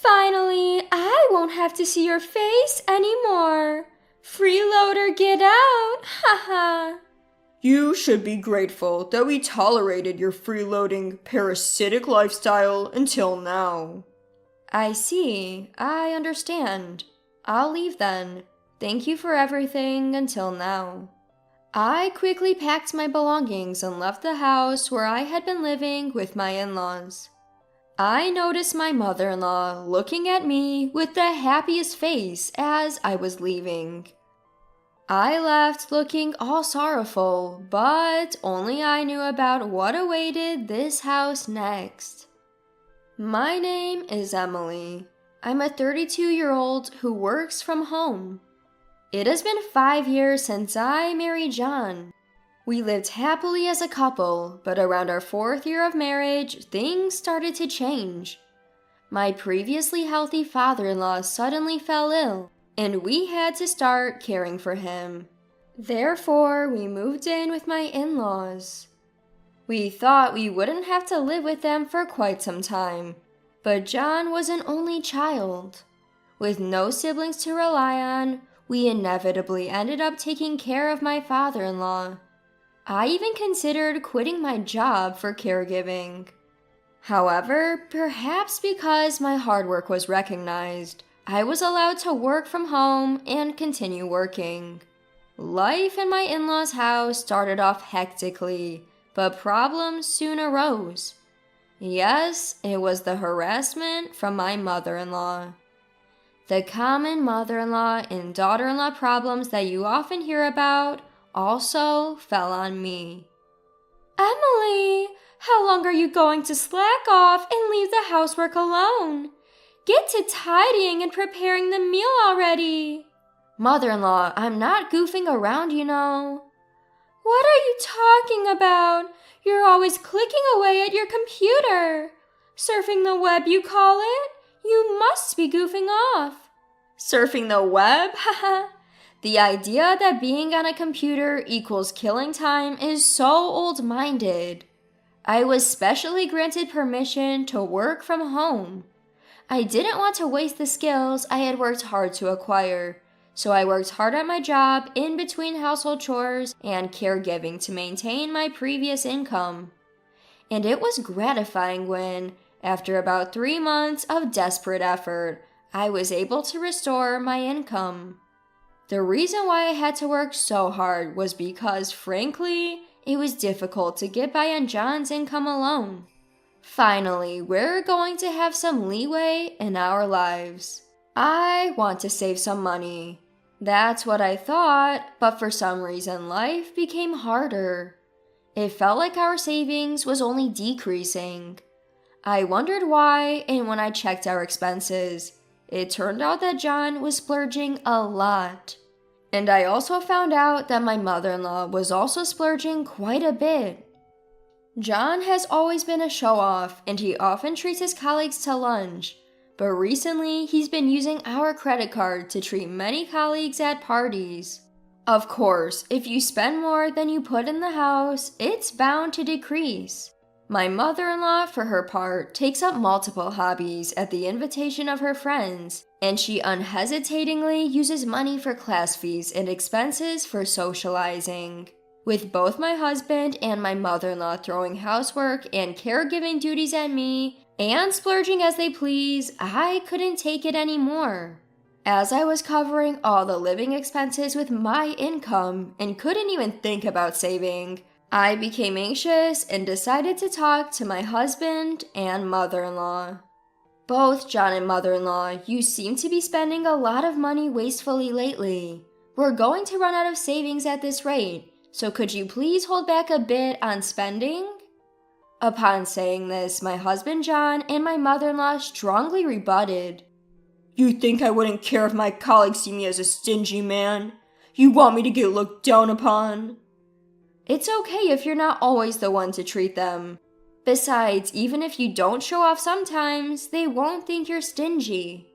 Finally, I won't have to see your face anymore. Freeloader, get out! Haha. You should be grateful that we tolerated your freeloading, parasitic lifestyle until now. I see. I understand. I'll leave then. Thank you for everything until now. I quickly packed my belongings and left the house where I had been living with my in-laws. I noticed my mother-in-law looking at me with the happiest face as I was leaving. I left looking all sorrowful, but only I knew about what awaited this house next. My name is Emily. I'm a 32-year-old who works from home. It has been 5 years since I married John. We lived happily as a couple, but around our 4th year of marriage, things started to change. My previously healthy father-in-law suddenly fell ill, and we had to start caring for him. Therefore, we moved in with my in-laws. We thought we wouldn't have to live with them for quite some time, but John was an only child. With no siblings to rely on, we inevitably ended up taking care of my father-in-law. I even considered quitting my job for caregiving. However, perhaps because my hard work was recognized, I was allowed to work from home and continue working. Life in my in-laws' house started off hectically, but problems soon arose. Yes, it was the harassment from my mother-in-law. The common mother-in-law and daughter-in-law problems that you often hear about also fell on me. Emily, how long are you going to slack off and leave the housework alone? Get to tidying and preparing the meal already. Mother-in-law, I'm not goofing around, you know. What are you talking about? You're always clicking away at your computer. Surfing the web, you call it? You must be goofing off. Surfing the web? Haha. The idea that being on a computer equals killing time is so old-minded. I was specially granted permission to work from home. I didn't want to waste the skills I had worked hard to acquire, so I worked hard at my job in between household chores and caregiving to maintain my previous income. And it was gratifying when, after about 3 months of desperate effort, I was able to restore my income. The reason why I had to work so hard was because, frankly, it was difficult to get by on John's income alone. Finally, we're going to have some leeway in our lives. I want to save some money. That's what I thought, but for some reason life became harder. It felt like our savings was only decreasing. I wondered why, and when I checked our expenses, it turned out that John was splurging a lot. And I also found out that my mother-in-law was also splurging quite a bit. John has always been a show-off, and he often treats his colleagues to lunch. But recently, he's been using our credit card to treat many colleagues at parties. Of course, if you spend more than you put in the house, it's bound to decrease. My mother-in-law, for her part, takes up multiple hobbies at the invitation of her friends, and she unhesitatingly uses money for class fees and expenses for socializing. With both my husband and my mother-in-law throwing housework and caregiving duties at me, and splurging as they please, I couldn't take it anymore. As I was covering all the living expenses with my income and couldn't even think about saving, I became anxious and decided to talk to my husband and mother-in-law. Both John and mother-in-law, you seem to be spending a lot of money wastefully lately. We're going to run out of savings at this rate, so could you please hold back a bit on spending? Upon saying this, my husband John and my mother-in-law strongly rebutted. You think I wouldn't care if my colleagues see me as a stingy man? You want me to get looked down upon? It's okay if you're not always the one to treat them. Besides, even if you don't show off sometimes, they won't think you're stingy.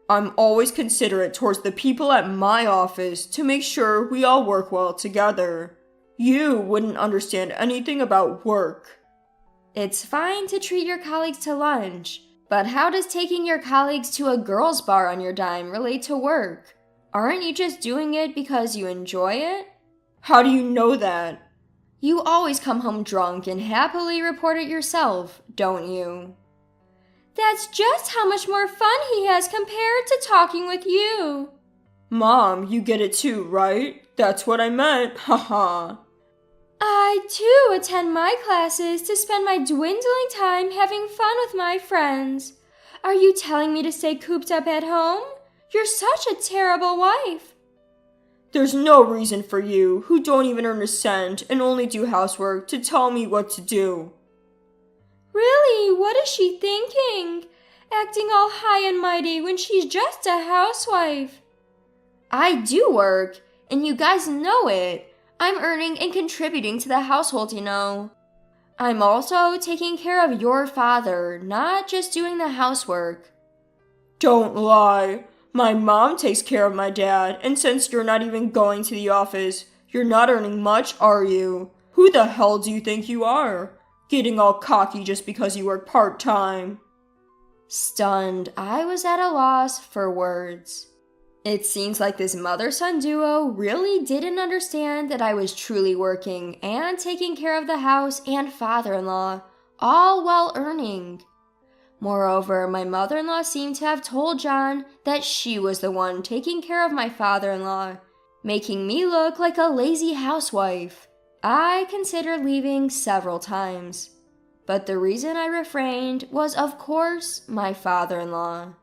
I'm always considerate towards the people at my office to make sure we all work well together. You wouldn't understand anything about work. It's fine to treat your colleagues to lunch, But how does taking your colleagues to a girls' bar on your dime relate to work? Aren't you just doing it because you enjoy it? How do you know that? You always come home drunk and happily report it yourself, don't you? That's just how much more fun he has compared to talking with you. Mom, you get it too, right? That's what I meant, haha. I too attend my classes to spend my dwindling time having fun with my friends. Are you telling me to stay cooped up at home? You're such a terrible wife. There's no reason for you, who don't even earn a cent and only do housework, to tell me what to do. Really, what is she thinking? Acting all high and mighty when she's just a housewife. I do work, and you guys know it. I'm earning and contributing to the household, you know. I'm also taking care of your father, not just doing the housework. Don't lie. My mom takes care of my dad, and since you're not even going to the office, you're not earning much, are you? Who the hell do you think you are? Getting all cocky just because you work part-time. Stunned, I was at a loss for words. It seems like this mother-son duo really didn't understand that I was truly working and taking care of the house and father-in-law, all while earning. Moreover, my mother-in-law seemed to have told John that she was the one taking care of my father-in-law, making me look like a lazy housewife. I considered leaving several times, but the reason I refrained was, of course, my father-in-law.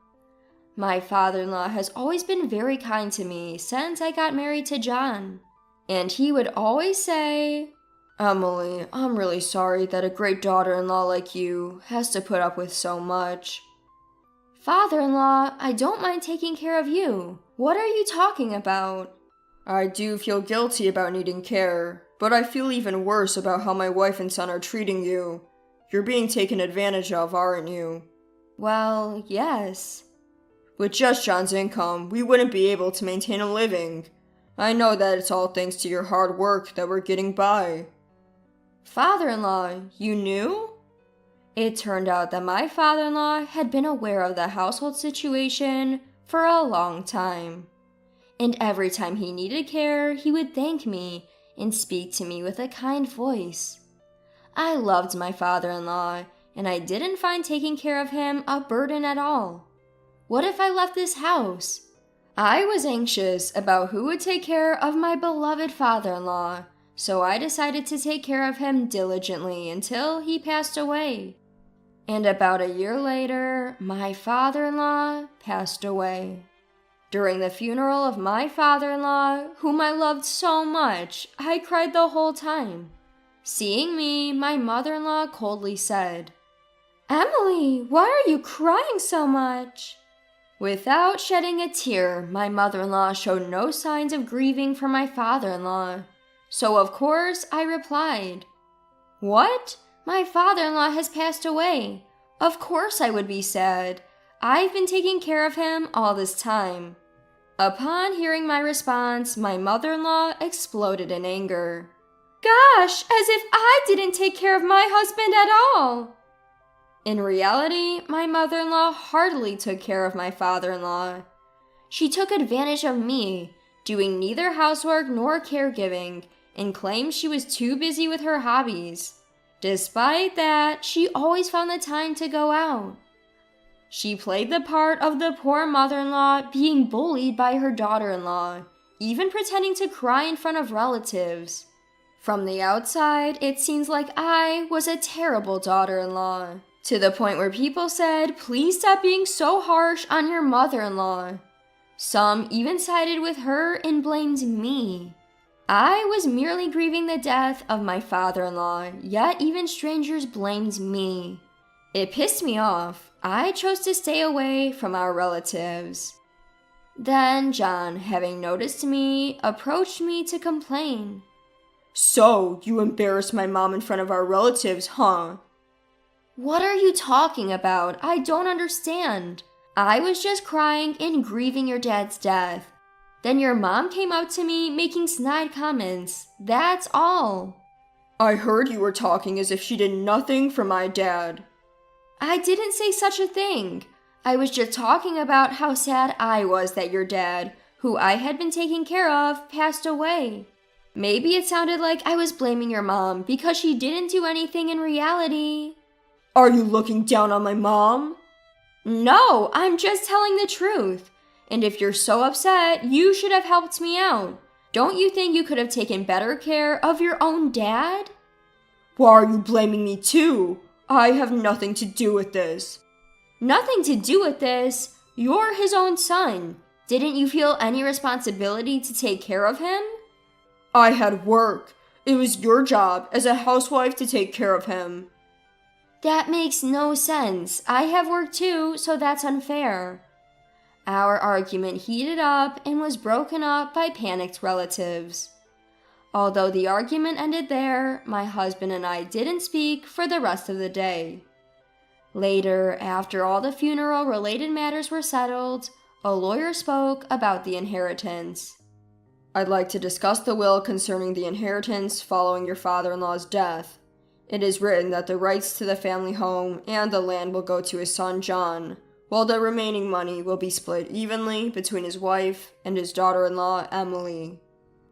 My father-in-law has always been very kind to me since I got married to John, and he would always say, "Emily, I'm really sorry that a great daughter-in-law like you has to put up with so much." Father-in-law, I don't mind taking care of you. What are you talking about? I do feel guilty about needing care, but I feel even worse about how my wife and son are treating you. You're being taken advantage of, aren't you? Well, yes. With just John's income, we wouldn't be able to maintain a living. I know that it's all thanks to your hard work that we're getting by. Father-in-law, you knew? It turned out that my father-in-law had been aware of the household situation for a long time. And every time he needed care, he would thank me and speak to me with a kind voice. I loved my father-in-law, and I didn't find taking care of him a burden at all. What if I left this house? I was anxious about who would take care of my beloved father-in-law, so I decided to take care of him diligently until he passed away. And about a year later, my father-in-law passed away. During the funeral of my father-in-law, whom I loved so much, I cried the whole time. Seeing me, my mother-in-law coldly said, "Emily, why are you crying so much?" Without shedding a tear, my mother-in-law showed no signs of grieving for my father-in-law. So of course I replied, "What? My father-in-law has passed away. Of course I would be sad. I've been taking care of him all this time." Upon hearing my response, my mother-in-law exploded in anger. "Gosh, as if I didn't take care of my husband at all!" In reality, my mother-in-law heartily took care of my father-in-law. She took advantage of me, doing neither housework nor caregiving, and claimed she was too busy with her hobbies. Despite that, she always found the time to go out. She played the part of the poor mother-in-law being bullied by her daughter-in-law, even pretending to cry in front of relatives. From the outside, it seems like I was a terrible daughter-in-law, to the point where people said, "Please stop being so harsh on your mother-in-law." Some even sided with her and blamed me. I was merely grieving the death of my father-in-law, yet even strangers blamed me. It pissed me off. I chose to stay away from our relatives. Then John, having noticed me, approached me to complain. "So, you embarrassed my mom in front of our relatives, huh?" "What are you talking about? I don't understand. I was just crying and grieving your dad's death. Then your mom came up to me making snide comments. That's all." "I heard you were talking as if she did nothing for my dad." I didn't say such a thing. I was just talking about how sad I was that your dad, who I had been taking care of, passed away. Maybe it sounded like I was blaming your mom because she didn't do anything in reality. Are you looking down on my mom? No, I'm just telling the truth. And if you're so upset, you should have helped me out. Don't you think you could have taken better care of your own dad? Why are you blaming me too? I have nothing to do with this. Nothing to do with this. You're his own son. Didn't you feel any responsibility to take care of him? I had work. It was your job as a housewife to take care of him. That makes no sense. I have work too, so that's unfair. Our argument heated up and was broken up by panicked relatives. Although the argument ended there, my husband and I didn't speak for the rest of the day. Later, after all the funeral-related matters were settled, a lawyer spoke about the inheritance. I'd like to discuss the will concerning the inheritance following your father-in-law's death. It is written that the rights to the family home and the land will go to his son John, while the remaining money will be split evenly between his wife and his daughter-in-law, Emily.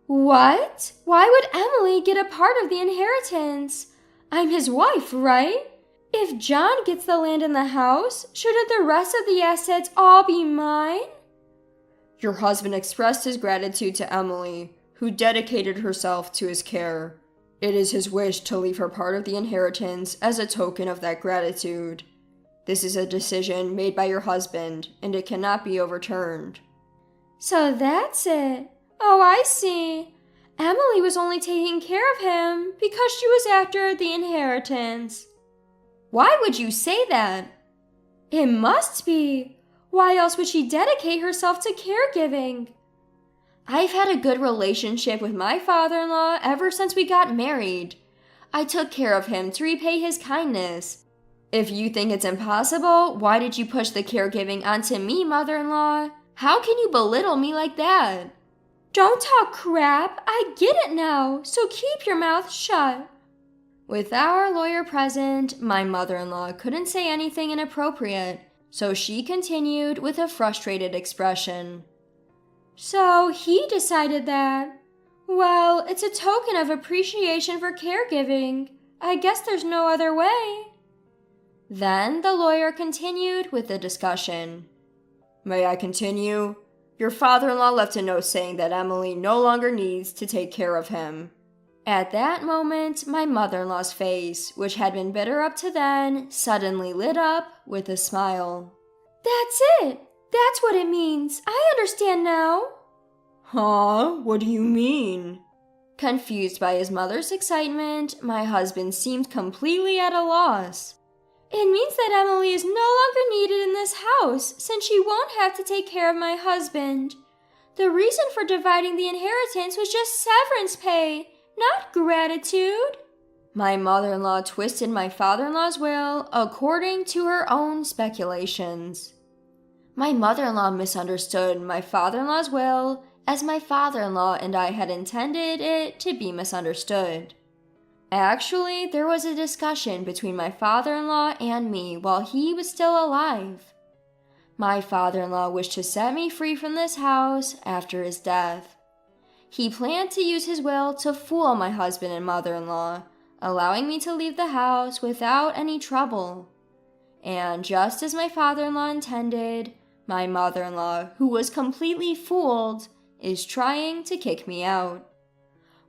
What? Why would Emily get a part of the inheritance? I'm his wife, right? If John gets the land and the house, shouldn't the rest of the assets all be mine? Your husband expressed his gratitude to Emily, who dedicated herself to his care. It is his wish to leave her part of the inheritance as a token of that gratitude. This is a decision made by your husband, and it cannot be overturned. So that's it. Oh, I see. Emily was only taking care of him because she was after the inheritance. Why would you say that? It must be. Why else would she dedicate herself to caregiving? I've had a good relationship with my father-in-law ever since we got married. I took care of him to repay his kindness. If you think it's impossible, why did you push the caregiving onto me, mother-in-law? How can you belittle me like that? Don't talk crap. I get it now, so keep your mouth shut. With our lawyer present, my mother-in-law couldn't say anything inappropriate, so she continued with a frustrated expression. So he decided that. Well, it's a token of appreciation for caregiving. I guess there's no other way. Then the lawyer continued with the discussion. May I continue? Your father-in-law left a note saying that Emily no longer needs to take care of him. At that moment, my mother-in-law's face, which had been bitter up to then, suddenly lit up with a smile. That's it! That's what it means! I understand now! Huh? What do you mean? Confused by his mother's excitement, my husband seemed completely at a loss. It means that Emily is no longer needed in this house, since she won't have to take care of my husband. The reason for dividing the inheritance was just severance pay, not gratitude. My mother-in-law twisted my father-in-law's will according to her own speculations. My mother-in-law misunderstood my father-in-law's will as my father-in-law and I had intended it to be misunderstood. Actually, there was a discussion between my father-in-law and me while he was still alive. My father-in-law wished to set me free from this house after his death. He planned to use his will to fool my husband and mother-in-law, allowing me to leave the house without any trouble. And just as my father-in-law intended, my mother-in-law, who was completely fooled, is trying to kick me out.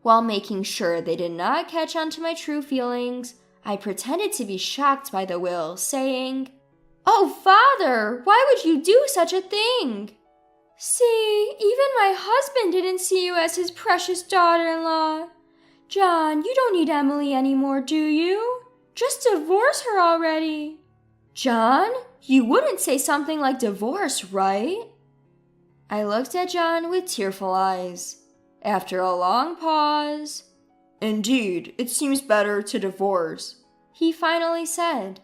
While making sure they did not catch on to my true feelings, I pretended to be shocked by the will, saying, "Oh, Father, why would you do such a thing? See, even my husband didn't see you as his precious daughter-in-law. John, you don't need Emily anymore, do you? Just divorce her already." John, you wouldn't say something like divorce, right? I looked at John with tearful eyes. After a long pause, Indeed, it seems better to divorce, he finally said.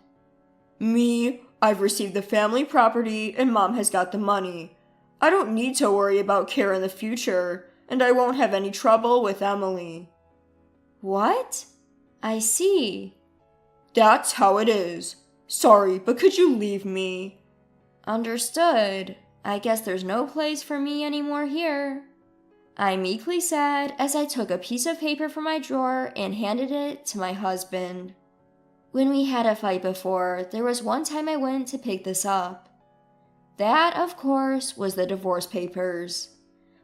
Me, I've received the family property and Mom has got the money. I don't need to worry about care in the future, and I won't have any trouble with Emily. What? I see. That's how it is. Sorry, but could you leave me? Understood. I guess there's no place for me anymore here. I meekly said as I took a piece of paper from my drawer and handed it to my husband. When we had a fight before, there was one time I went to pick this up. That, of course, was the divorce papers.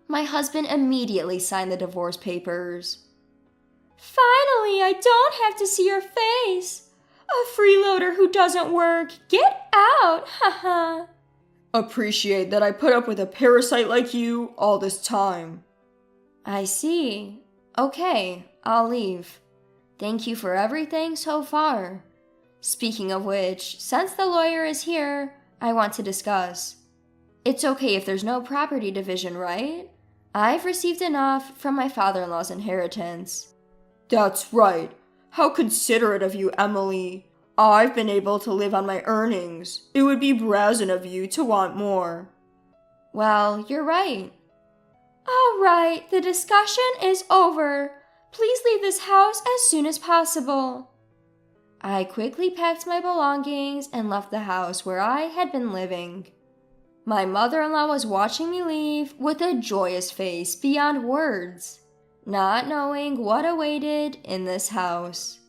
My husband immediately signed the divorce papers. Finally, I don't have to see your face. A freeloader who doesn't work. Get out, haha. Appreciate that I put up with a parasite like you all this time. I see. Okay, I'll leave. Thank you for everything so far. Speaking of which, since the lawyer is here, I want to discuss. It's okay if there's no property division, right? I've received enough from my father-in-law's inheritance. That's right. How considerate of you, Emily. I've been able to live on my earnings. It would be brazen of you to want more. Well, you're right. All right, the discussion is over. Please leave this house as soon as possible. I quickly packed my belongings and left the house where I had been living. My mother-in-law was watching me leave with a joyous face beyond words, not knowing what awaited in this house.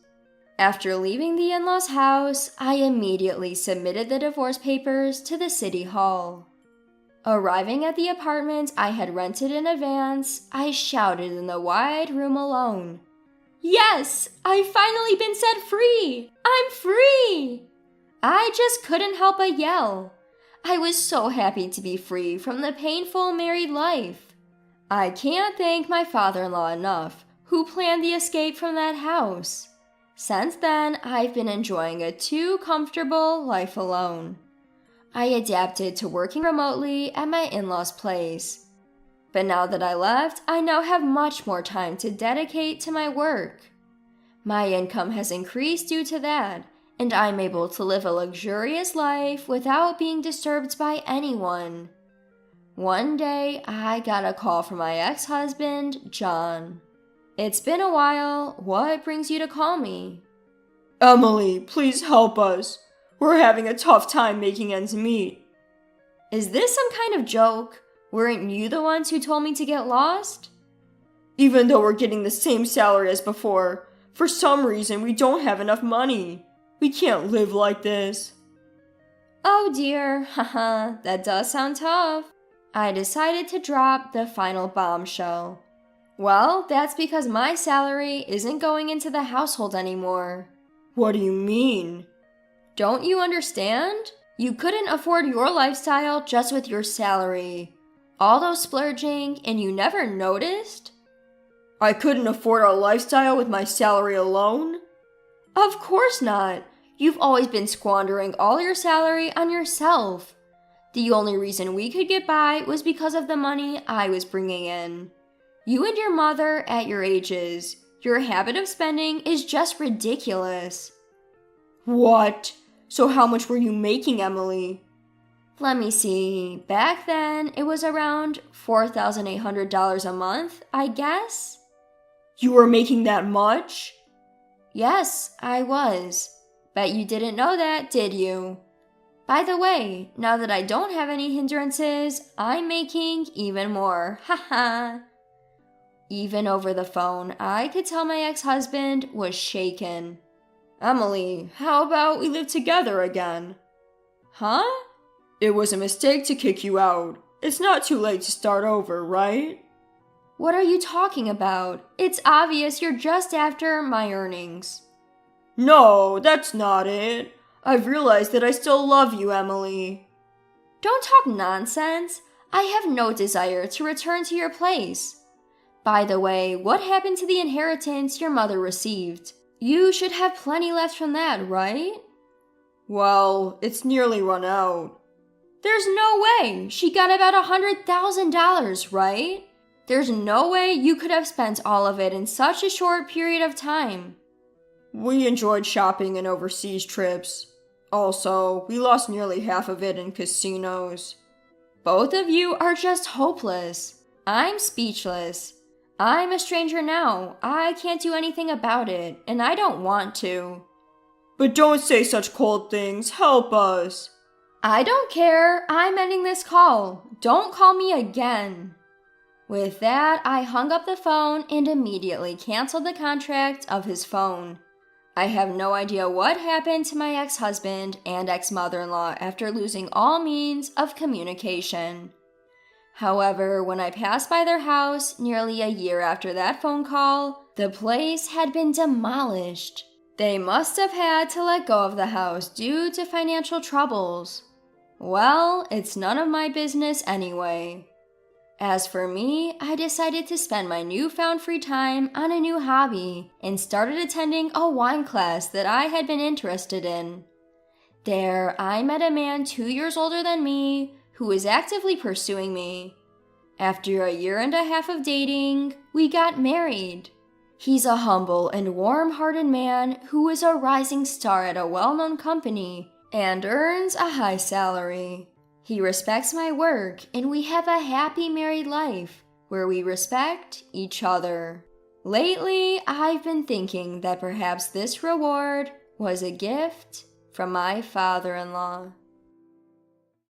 After leaving the in-laws' house, I immediately submitted the divorce papers to the city hall. Arriving at the apartment I had rented in advance, I shouted in the wide room alone. Yes, I've finally been set free! I'm free! I just couldn't help but yell. I was so happy to be free from the painful married life. I can't thank my father-in-law enough, who planned the escape from that house. Since then, I've been enjoying a too comfortable life alone. I adapted to working remotely at my in-laws' place. But now that I left, I now have much more time to dedicate to my work. My income has increased due to that, and I'm able to live a luxurious life without being disturbed by anyone. One day, I got a call from my ex-husband, John. It's been a while. What brings you to call me? Emily, please help us. We're having a tough time making ends meet. Is this some kind of joke? Weren't you the ones who told me to get lost? Even though we're getting the same salary as before, for some reason we don't have enough money. We can't live like this. Oh dear, haha, that does sound tough. I decided to drop the final bombshell. Well, that's because my salary isn't going into the household anymore. What do you mean? Don't you understand? You couldn't afford your lifestyle just with your salary. All those splurging, and you never noticed? I couldn't afford our lifestyle with my salary alone? Of course not. You've always been squandering all your salary on yourself. The only reason we could get by was because of the money I was bringing in. You and your mother at your ages, your habit of spending is just ridiculous. What? So how much were you making, Emily? Let me see. Back then, it was around $4,800 a month, I guess. You were making that much? Yes, I was. Bet you didn't know that, did you? By the way, now that I don't have any hindrances, I'm making even more. Haha. Even over the phone, I could tell my ex-husband was shaken. Emily, how about we live together again? Huh? It was a mistake to kick you out. It's not too late to start over, right? What are you talking about? It's obvious you're just after my earnings. No, that's not it. I've realized that I still love you, Emily. Don't talk nonsense. I have no desire to return to your place. By the way, what happened to the inheritance your mother received? You should have plenty left from that, right? Well, it's nearly run out. There's no way. She got about $100,000, right? There's no way you could have spent all of it in such a short period of time. We enjoyed shopping and overseas trips. Also, we lost nearly half of it in casinos. Both of you are just hopeless. I'm speechless. I'm a stranger now. I can't do anything about it, and I don't want to. But don't say such cold things. Help us. I don't care. I'm ending this call. Don't call me again. With that, I hung up the phone and immediately canceled the contract of his phone. I have no idea what happened to my ex-husband and ex-mother-in-law after losing all means of communication. However, when I passed by their house nearly a year after that phone call, the place had been demolished. They must have had to let go of the house due to financial troubles. Well, it's none of my business anyway. As for me, I decided to spend my newfound free time on a new hobby and started attending a wine class that I had been interested in. There, I met a man 2 years older than me who was actively pursuing me. After a year and a half of dating, we got married. He's a humble and warm-hearted man who is a rising star at a well-known company and earns a high salary. He respects my work, and we have a happy married life where we respect each other. Lately, I've been thinking that perhaps this reward was a gift from my father-in-law.